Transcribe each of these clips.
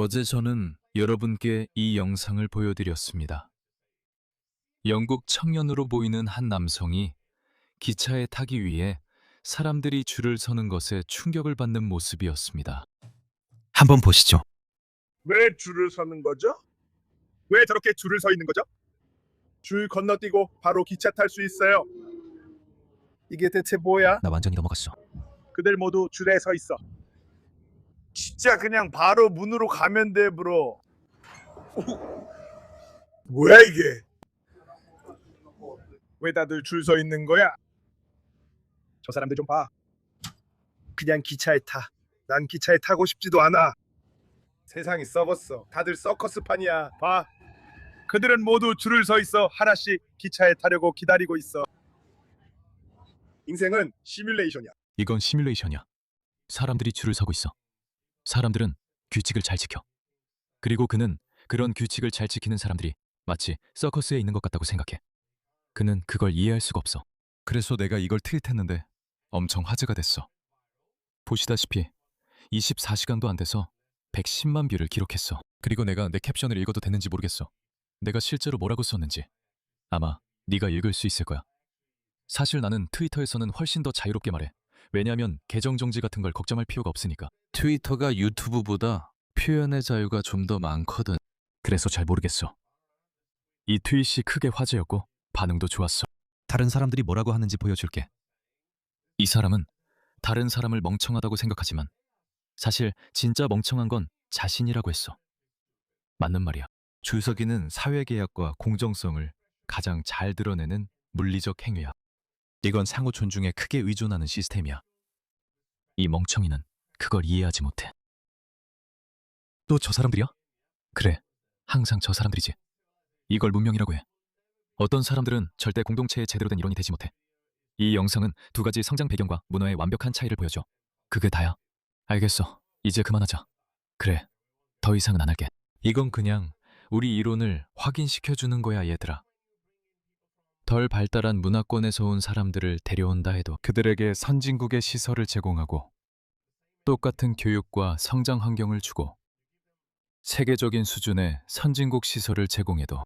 어제 저는 여러분께 이 영상을 보여드렸습니다. 영국 청년으로 보이는 한 남성이 기차에 타기 위해 사람들이 줄을 서는 것에 충격을 받는 모습이었습니다. 한번 보시죠. 왜 줄을 서는 거죠? 왜 저렇게 줄을 서 있는 거죠? 줄 건너뛰고 바로 기차 탈 수 있어요. 이게 대체 뭐야? 나 완전히 넘어갔어. 그들 모두 줄에 서 있어. 진짜 그냥 바로 문으로 가면 돼, 브로. 뭐야 이게? 왜 다들 줄 서 있는 거야? 저 사람들 좀 봐. 그냥 기차에 타. 난 기차에 타고 싶지도 않아. 세상이 썩었어. 다들 서커스판이야. 봐. 그들은 모두 줄을 서 있어. 하나씩 기차에 타려고 기다리고 있어. 인생은 시뮬레이션이야. 이건 시뮬레이션이야. 사람들이 줄을 서고 있어. 사람들은 규칙을 잘 지켜. 그리고 그는 그런 규칙을 잘 지키는 사람들이 마치 서커스에 있는 것 같다고 생각해. 그는 그걸 이해할 수가 없어. 그래서 내가 이걸 트윗했는데 엄청 화제가 됐어. 보시다시피 24시간도 안 돼서 110만 뷰를 기록했어. 그리고 내가 내 캡션을 읽어도 되는지 모르겠어. 내가 실제로 뭐라고 썼는지 아마 네가 읽을 수 있을 거야. 사실 나는 트위터에서는 훨씬 더 자유롭게 말해. 왜냐하면 계정 정지 같은 걸 걱정할 필요가 없으니까. 트위터가 유튜브보다 표현의 자유가 좀 더 많거든. 그래서 잘 모르겠어. 이 트윗이 크게 화제였고 반응도 좋았어. 다른 사람들이 뭐라고 하는지 보여줄게. 이 사람은 다른 사람을 멍청하다고 생각하지만 사실 진짜 멍청한 건 자신이라고 했어. 맞는 말이야. 줄서기는 사회계약과 공정성을 가장 잘 드러내는 물리적 행위야. 이건 상호 존중에 크게 의존하는 시스템이야. 이 멍청이는 그걸 이해하지 못해. 또 저 사람들이야? 그래, 항상 저 사람들이지. 이걸 문명이라고 해. 어떤 사람들은 절대 공동체의 제대로 된 일원이 되지 못해. 이 영상은 두 가지 성장 배경과 문화의 완벽한 차이를 보여줘. 그게 다야. 알겠어. 이제 그만하자. 그래, 더 이상은 안 할게. 이건 그냥 우리 이론을 확인시켜주는 거야, 얘들아. 덜 발달한 문화권에서 온 사람들을 데려온다 해도 그들에게 선진국의 시설을 제공하고 똑같은 교육과 성장 환경을 주고 세계적인 수준의 선진국 시설을 제공해도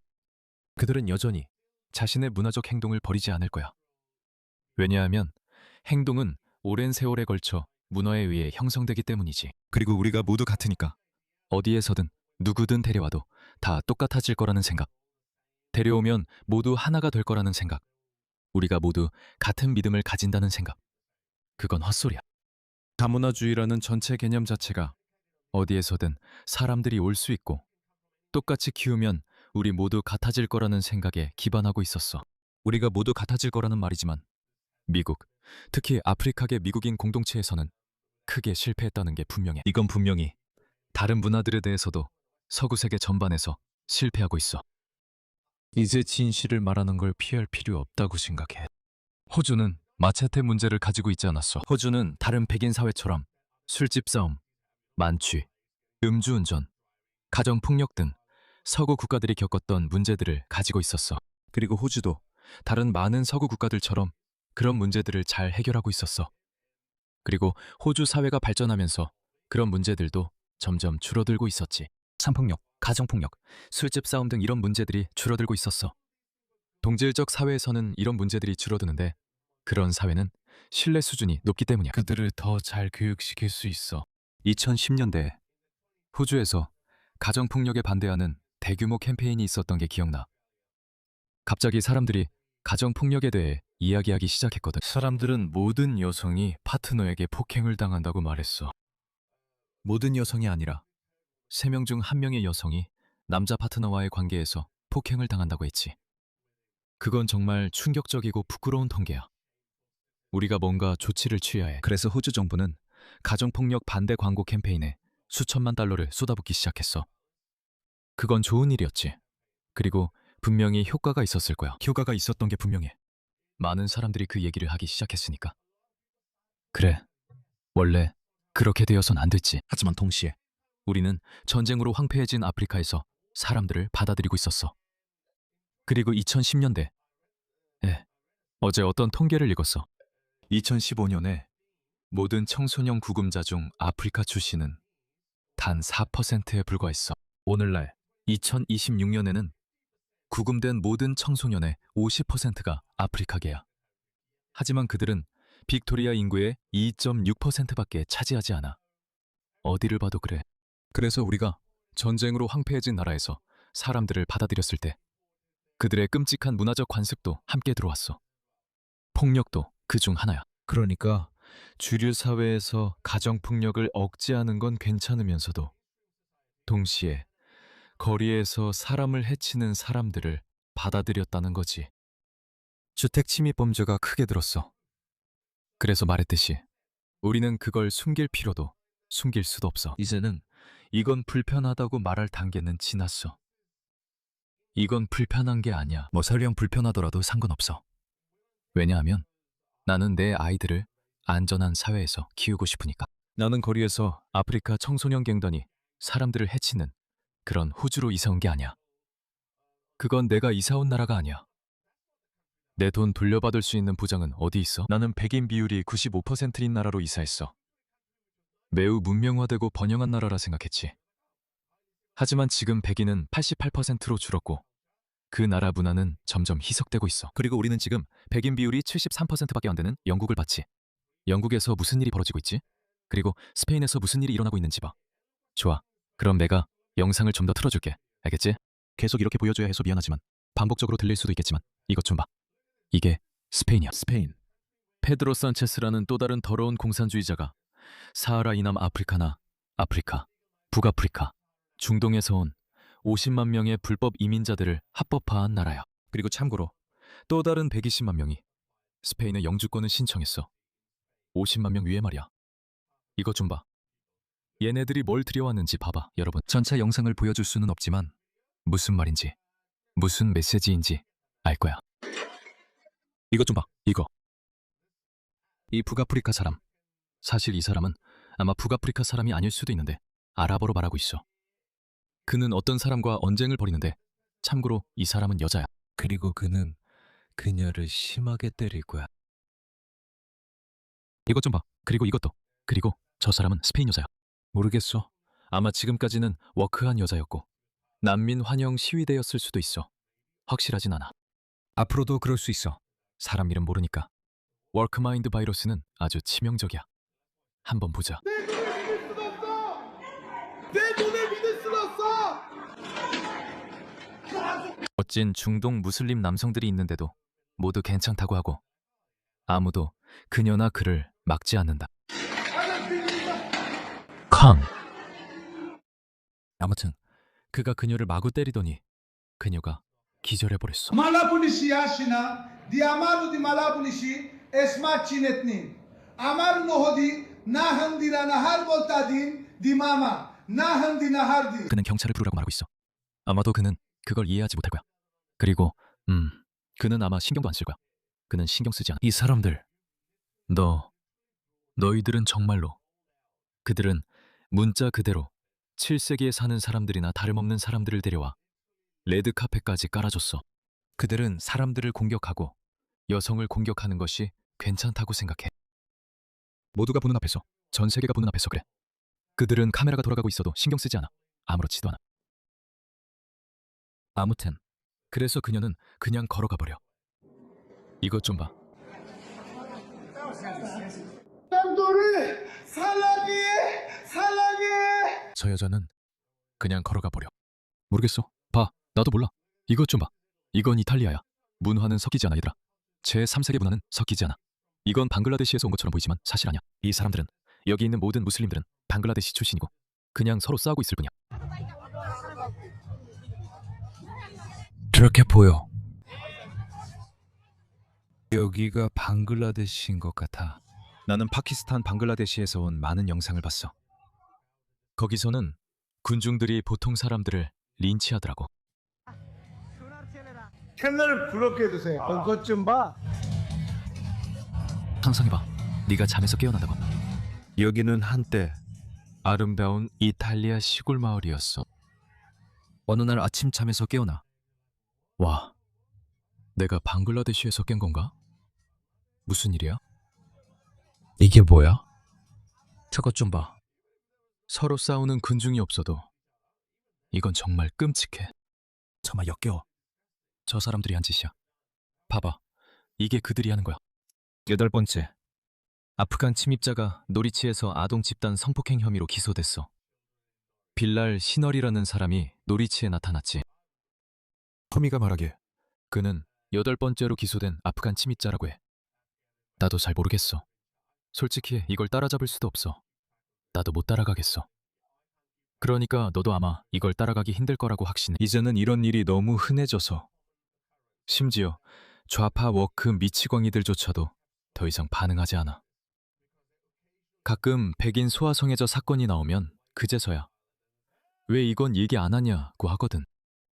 그들은 여전히 자신의 문화적 행동을 버리지 않을 거야. 왜냐하면 행동은 오랜 세월에 걸쳐 문화에 의해 형성되기 때문이지. 그리고 우리가 모두 같으니까 어디에서든 누구든 데려와도 다 똑같아질 거라는 생각. 데려오면 모두 하나가 될 거라는 생각. 우리가 모두 같은 믿음을 가진다는 생각. 그건 헛소리야. 다문화주의라는 전체 개념 자체가 어디에서든 사람들이 올 수 있고 똑같이 키우면 우리 모두 같아질 거라는 생각에 기반하고 있었어. 우리가 모두 같아질 거라는 말이지만 미국, 특히 아프리카계 미국인 공동체에서는 크게 실패했다는 게 분명해. 이건 분명히 다른 문화들에 대해서도 서구 세계 전반에서 실패하고 있어. 이제 진실을 말하는 걸 피할 필요 없다고 생각해. 호주는 마체테 문제를 가지고 있지 않았어. 호주는 다른 백인 사회처럼 술집 싸움, 만취, 음주운전, 가정폭력 등 서구 국가들이 겪었던 문제들을 가지고 있었어. 그리고 호주도 다른 많은 서구 국가들처럼 그런 문제들을 잘 해결하고 있었어. 그리고 호주 사회가 발전하면서 그런 문제들도 점점 줄어들고 있었지. 산폭력, 가정폭력, 술집 싸움 등 이런 문제들이 줄어들고 있었어. 동질적 사회에서는 이런 문제들이 줄어드는데 그런 사회는 신뢰 수준이 높기 때문이야. 그들을 더 잘 교육시킬 수 있어. 2010년대 호주에서 가정폭력에 반대하는 대규모 캠페인이 있었던 게 기억나. 갑자기 사람들이 가정폭력에 대해 이야기하기 시작했거든. 사람들은 모든 여성이 파트너에게 폭행을 당한다고 말했어. 모든 여성이 아니라 3명 중 1명의 여성이 남자 파트너와의 관계에서 폭행을 당한다고 했지. 그건 정말 충격적이고 부끄러운 통계야. 우리가 뭔가 조치를 취해야 해. 그래서 호주 정부는 가정폭력 반대 광고 캠페인에 수천만 달러를 쏟아붓기 시작했어. 그건 좋은 일이었지. 그리고 분명히 효과가 있었을 거야. 효과가 있었던 게 분명해. 많은 사람들이 그 얘기를 하기 시작했으니까. 그래, 원래 그렇게 되어선 안 됐지. 하지만 동시에 우리는 전쟁으로 황폐해진 아프리카에서 사람들을 받아들이고 있었어. 그리고 2010년대, 어제 어떤 통계를 읽었어. 2015년에 모든 청소년 구금자 중 아프리카 출신은 단 4%에 불과했어. 오늘날 2026년에는 구금된 모든 청소년의 50%가 아프리카계야. 하지만 그들은 빅토리아 인구의 2.6%밖에 차지하지 않아. 어디를 봐도 그래. 그래서 우리가 전쟁으로 황폐해진 나라에서 사람들을 받아들였을 때 그들의 끔찍한 문화적 관습도 함께 들어왔어. 폭력도 그 중 하나야. 그러니까 주류 사회에서 가정폭력을 억제하는 건 괜찮으면서도 동시에 거리에서 사람을 해치는 사람들을 받아들였다는 거지. 주택 침입 범죄가 크게 늘었어. 그래서 말했듯이 우리는 그걸 숨길 필요도 숨길 수도 없어. 이제는 이건 불편하다고 말할 단계는 지났어. 이건 불편한 게 아니야. 뭐 설령 불편하더라도 상관없어. 왜냐하면 나는 내 아이들을 안전한 사회에서 키우고 싶으니까. 나는 거리에서 아프리카 청소년 갱단이 사람들을 해치는 그런 호주로 이사 온 게 아니야. 그건 내가 이사 온 나라가 아니야. 내 돈 돌려받을 수 있는 부장은 어디 있어? 나는 백인 비율이 95%인 나라로 이사했어. 매우 문명화되고 번영한 나라라 생각했지. 하지만 지금 백인은 88%로 줄었고 그 나라 문화는 점점 희석되고 있어. 그리고 우리는 지금 백인 비율이 73%밖에 안 되는 영국을 봤지. 영국에서 무슨 일이 벌어지고 있지? 그리고 스페인에서 무슨 일이 일어나고 있는지 봐. 좋아. 그럼 내가 영상을 좀 더 틀어줄게. 알겠지? 계속 이렇게 보여줘야 해서 미안하지만 반복적으로 들릴 수도 있겠지만 이것 좀 봐. 이게 스페인이야. 스페인. 페드로 산체스라는 또 다른 더러운 공산주의자가 사하라 이남 아프리카나 아프리카, 북아프리카, 중동에서 온 50만 명의 불법 이민자들을 합법화한 나라야. 그리고 참고로 또 다른 120만 명이 스페인의 영주권을 신청했어. 50만 명 위에 말이야. 이것 좀 봐. 얘네들이 뭘 들여왔는지 봐봐, 여러분. 전체 영상을 보여줄 수는 없지만 무슨 말인지, 무슨 메시지인지 알 거야. 이것 좀 봐, 이거. 이 북아프리카 사람. 사실 이 사람은 아마 북아프리카 사람이 아닐 수도 있는데 아랍어로 말하고 있어. 그는 어떤 사람과 언쟁을 벌이는데 참고로 이 사람은 여자야. 그리고 그는 그녀를 심하게 때릴 거야. 이것 좀 봐. 그리고 이것도. 그리고 저 사람은 스페인 여자야. 모르겠어. 아마 지금까지는 워크한 여자였고 난민 환영 시위대였을 수도 있어. 확실하진 않아. 앞으로도 그럴 수 있어. 사람 이름 모르니까. 워크마인드 바이러스는 아주 치명적이야. 한번 보자. 내 눈에 믿을 순 없어! 멋진 중동 무슬림 남성들이 있는데도 모두 괜찮다고 하고 아무도 그녀나 그를 막지 않는다. 캉. 아무튼 그가 그녀를 마구 때리더니 그녀가 기절해버렸어. Malabunishi Yashina, di Amaru di Malabunishi, Esma Chinetnin. Amaru Nohodi, Nahandina Nahar Voltadin, di Mama, Nahandi Nahardi. 그는 경찰을 부르라고 말하고 있어. 아마도 그는 그걸 이해하지 못할 거야. 그리고 그는 아마 신경도 안 쓸 거야. 그는 신경 쓰지 않아. 이 사람들, 너희들은 정말로 그들은 문자 그대로 7세기에 사는 사람들이나 다름없는 사람들을 데려와 레드카펫까지 깔아줬어. 그들은 사람들을 공격하고 여성을 공격하는 것이 괜찮다고 생각해. 모두가 보는 앞에서, 전 세계가 보는 앞에서 그래. 그들은 카메라가 돌아가고 있어도 신경 쓰지 않아. 아무렇지도 않아. 아무튼 그래서 그녀는 그냥 걸어가 버려. 이것 좀 봐. Nanduri, Salagi, Salagi. 저 여자는 그냥 걸어가 버려. 모르겠어. 봐. 나도 몰라. 이것 좀 봐. 이건 이탈리아야. 문화는 섞이지 않아, 얘들아. 제3세계 문화는 섞이지 않아. 이건 방글라데시에서 온 것처럼 보이지만 사실 아니야. 이 사람들은, 여기 있는 모든 무슬림들은 방글라데시 출신이고 그냥 서로 싸우고 있을 뿐이야. 그렇게 보여. 여기가 방글라데시인 것 같아. 나는 파키스탄 방글라데시에서 온 많은 영상을 봤어. 거기서는 군중들이 보통 사람들을 린치하더라고. 채널을 부럽게 해두세요. 그것 좀 봐. 상상해봐. 네가 잠에서 깨어난다고. 여기는 한때 아름다운 이탈리아 시골 마을이었어. 어느 날 아침 잠에서 깨어나. 와, 내가 방글라데시에서 깬 건가? 무슨 일이야? 이게 뭐야? 저것 좀 봐. 서로 싸우는 군중이 없어도 이건 정말 끔찍해. 정말 역겨워. 저 사람들이 한 짓이야. 봐봐. 이게 그들이 하는 거야. 8번째. 아프간 침입자가 노리치에서 아동 집단 성폭행 혐의로 기소됐어. 빌랄 시널이라는 사람이 노리치에 나타났지. 토미가 말하길 그는 8번째로 기소된 아프간 침입자라고 해. 나도 잘 모르겠어. 솔직히 이걸 따라잡을 수도 없어. 나도 못 따라가겠어. 그러니까 너도 아마 이걸 따라가기 힘들 거라고 확신해. 이제는 이런 일이 너무 흔해져서 심지어 좌파 워크 미치광이들조차도 더 이상 반응하지 않아. 가끔 백인 소아성애자 사건이 나오면 그제서야 왜 이건 얘기 안 하냐고 하거든.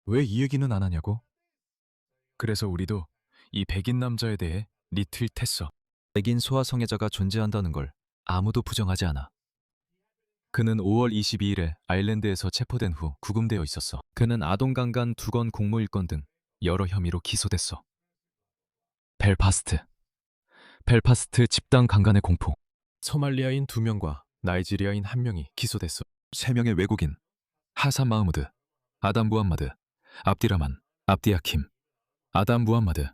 왜 이 얘기는 안 하냐고? 그래서 우리도 이 백인 남자에 대해 리트윗했어. 백인 소아성애자가 존재한다는 걸 아무도 부정하지 않아. 그는 5월 22일에 아일랜드에서 체포된 후 구금되어 있었어. 그는 아동강간 2건 공무일권 등 여러 혐의로 기소됐어. 벨파스트 집단 강간의 공포. 소말리아인 2명과 나이지리아인 1명이 기소됐어. 3명의 외국인 하산 마흐무드, 아담 무함마드, 압디라만, 압디아킴, 아담 무함마드,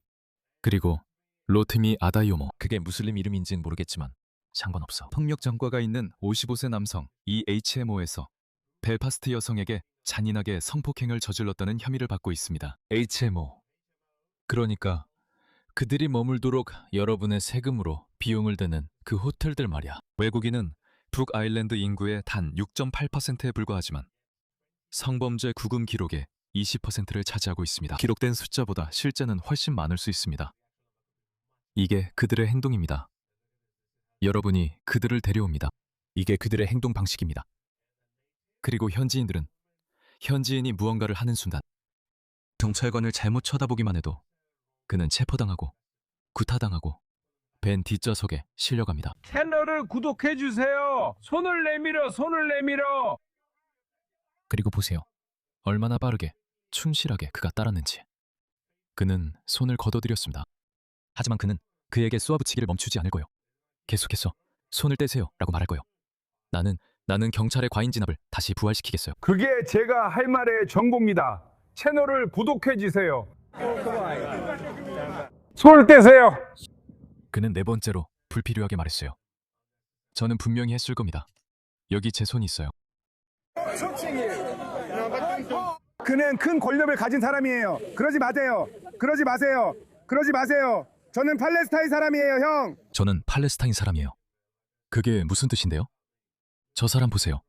그리고 로트미 아다이오모. 그게 무슬림 이름인지는 모르겠지만 상관없어. 폭력 전과가 있는 55세 남성 HMO에서 벨파스트 여성에게 잔인하게 성폭행을 저질렀다는 혐의를 받고 있습니다. HMO. 그러니까 그들이 머물도록 여러분의 세금으로 비용을 드는 그 호텔들 말이야. 외국인은 북아일랜드 인구의 단 6.8%에 불과하지만 성범죄 구금 기록의 20%를 차지하고 있습니다. 기록된 숫자보다 실제는 훨씬 많을 수 있습니다. 이게 그들의 행동입니다. 여러분이 그들을 데려옵니다. 이게 그들의 행동 방식입니다. 그리고 현지인들은 현지인이 무언가를 하는 순간 경찰관을 잘못 쳐다보기만 해도 그는 체포당하고 구타당하고 벤 뒷좌석에 실려갑니다. 채널을 구독해주세요. 손을 내밀어. 그리고 보세요. 얼마나 빠르게 충실하게 그가 따랐는지. 그는 손을 거둬들였습니다. 하지만 그는 그에게 쏘아붙이기를 멈추지 않을 거요. 계속해서 손을 떼세요 라고 말할 거요. 나는 경찰의 과잉 진압을 다시 부활시키겠어요. 그게 제가 할 말의 전부입니다. 채널을 구독해주세요. 손을 떼세요. 그는 4번째로 불필요하게 말했어요. 저는 분명히 했을 겁니다. 여기 제 손이 있어요. 그는 큰 권력을 가진 사람이에요. 그러지 마세요. 저는 팔레스타인 사람이에요, 형. 저는 팔레스타인 사람이에요. 그게 무슨 뜻인데요? 저 사람 보세요.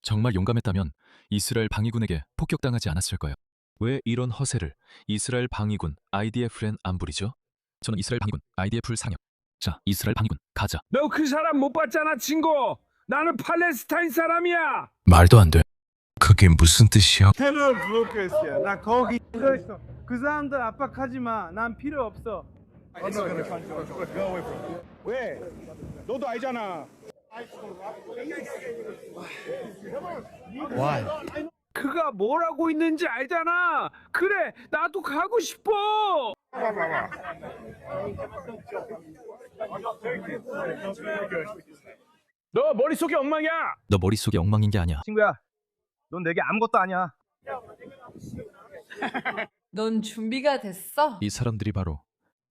정말 용감했다면 이스라엘 방위군에게 폭격당하지 않았을 거예요. 왜 이런 허세를 이스라엘 방위군 IDF엔 안 부리죠? 저는 이스라엘 방위군 IDF를 사냥. 자, 이스라엘 방위군 가자. 너 그 사람 못 봤잖아, 친구. 나는 팔레스타인 사람이야. 말도 안 돼. 그게 무슨 뜻이야? 채널 구독했어요. 나 거기 있어. 그 사람들 압박하지 마. 난 필요 없어. 왜? 너도 알잖아. 그가 뭘 하고 있는지 알잖아. 그래, 나도 가고 싶어. 너 머릿속이 엉망이야. 너 머릿속이 엉망인 게 아니야. 친구야, 넌 내게 아무것도 아니야. 넌 준비가 됐어? 이 사람들이 바로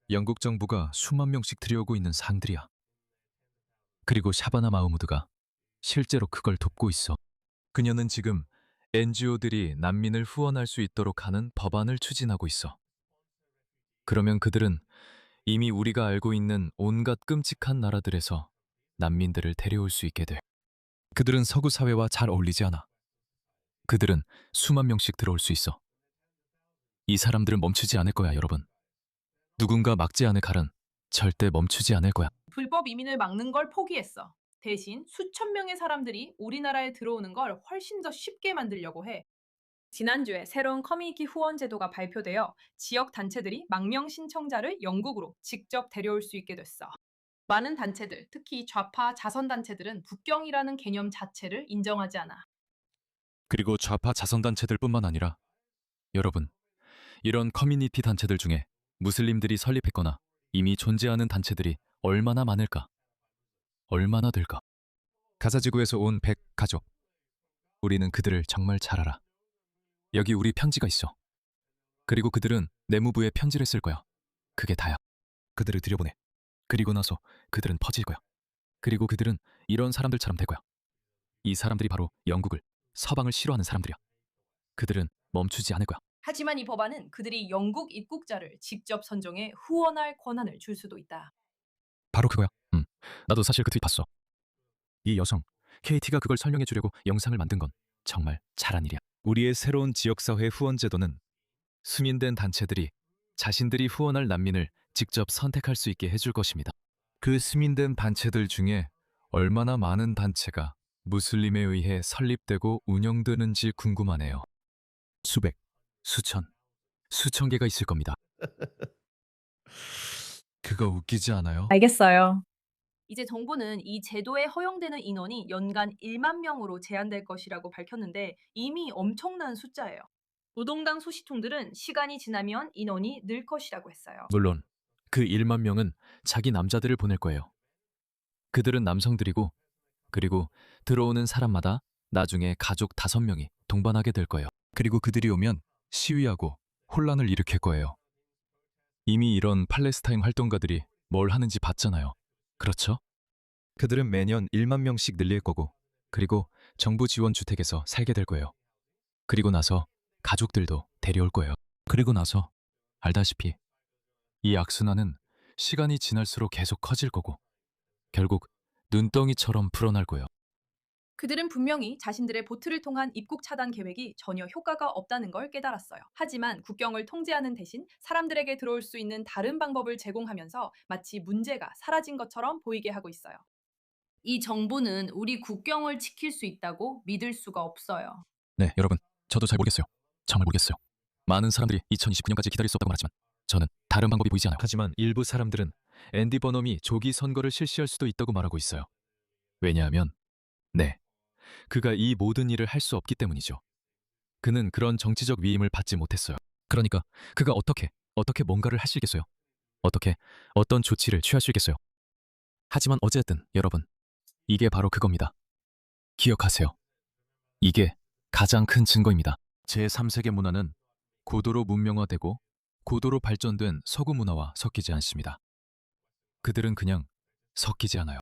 영국 정부가 수만 명씩 들여오고 있는 상들이야. 그리고 샤바나 마흐무드가 실제로 그걸 돕고 있어. 그녀는 지금 NGO들이 난민을 후원할 수 있도록 하는 법안을 추진하고 있어. 그러면 그들은 이미 우리가 알고 있는 온갖 끔찍한 나라들에서 난민들을 데려올 수 있게 돼. 그들은 서구 사회와 잘 어울리지 않아. 그들은 수만 명씩 들어올 수 있어. 이 사람들은 멈추지 않을 거야, 여러분. 누군가 막지 않을 칼은 절대 멈추지 않을 거야. 불법 이민을 막는 걸 포기했어. 대신 수천 명의 사람들이 우리나라에 들어오는 걸 훨씬 더 쉽게 만들려고 해. 지난주에 새로운 커뮤니티 후원 제도가 발표되어 지역 단체들이 망명 신청자를 영국으로 직접 데려올 수 있게 됐어. 많은 단체들, 특히 좌파 자선 단체들은 북경이라는 개념 자체를 인정하지 않아. 그리고 좌파 자선단체들뿐만 아니라 여러분, 이런 커뮤니티 단체들 중에 무슬림들이 설립했거나 이미 존재하는 단체들이 얼마나 많을까? 얼마나 될까? 가자지구에서 온 100가족, 우리는 그들을 정말 잘 알아. 여기 우리 편지가 있어. 그리고 그들은 내무부에 편지를 쓸 거야. 그게 다야. 그들을 들여보내. 그리고 나서 그들은 퍼질 거야. 그리고 그들은 이런 사람들처럼 될 거야. 이 사람들이 바로 영국을, 서방을 싫어하는 사람들이야. 그들은 멈추지 않을 거야. 하지만 이 법안은 그들이 영국 입국자를 직접 선정해 후원할 권한을 줄 수도 있다. 바로 그거야. 나도 사실 그 트윗 봤어. 이 여성, KT가 그걸 설명해 주려고 영상을 만든 건 정말 잘한 일이야. 우리의 새로운 지역사회 후원 제도는 승인된 단체들이 자신들이 후원할 난민을 직접 선택할 수 있게 해줄 것입니다. 그 승인된 단체들 중에 얼마나 많은 단체가 무슬림에 의해 설립되고 운영되는지 궁금하네요. 수백, 수천 개가 있을 겁니다. 그거 웃기지 않아요? 알겠어요. 이제 정부는 이 제도에 허용되는 인원이 연간 1만 명으로 제한될 것이라고 밝혔는데 이미 엄청난 숫자예요. 노동당 소시통들은 시간이 지나면 인원이 늘 것이라고 했어요. 물론 그 1만 명은 자기 남자들을 보낼 거예요. 그들은 남성들이고 그리고 들어오는 사람마다 나중에 가족 5명이 동반하게 될 거예요. 그리고 그들이 오면 시위하고 혼란을 일으킬 거예요. 이미 이런 팔레스타인 활동가들이 뭘 하는지 봤잖아요. 그렇죠? 그들은 매년 1만 명씩 늘릴 거고 그리고 정부 지원 주택에서 살게 될 거예요. 그리고 나서 가족들도 데려올 거예요. 그리고 나서 알다시피 이 악순환은 시간이 지날수록 계속 커질 거고 결국 눈덩이처럼 불어날 거예요. 그들은 분명히 자신들의 보트를 통한 입국 차단 계획이 전혀 효과가 없다는 걸 깨달았어요. 하지만 국경을 통제하는 대신 사람들에게 들어올 수 있는 다른 방법을 제공하면서 마치 문제가 사라진 것처럼 보이게 하고 있어요. 이 정부는 우리 국경을 지킬 수 있다고 믿을 수가 없어요. 네, 여러분. 저도 잘 모르겠어요. 정말 모르겠어요. 많은 사람들이 2029년까지 기다릴 수 없다고 말하지만 저는 다른 방법이 보이지 않아요. 하지만 일부 사람들은 앤디 버넘이 조기 선거를 실시할 수도 있다고 말하고 있어요. 왜냐하면 그가 이 모든 일을 할 수 없기 때문이죠. 그는 그런 정치적 위임을 받지 못했어요. 그러니까 그가 어떻게 뭔가를 할 수 있겠어요? 어떤 조치를 취할 수 있겠어요? 하지만 어쨌든 여러분, 이게 바로 그겁니다. 기억하세요. 이게 가장 큰 증거입니다. 제3세계 문화는 고도로 문명화되고 고도로 발전된 서구 문화와 섞이지 않습니다. 그들은 그냥 섞이지 않아요.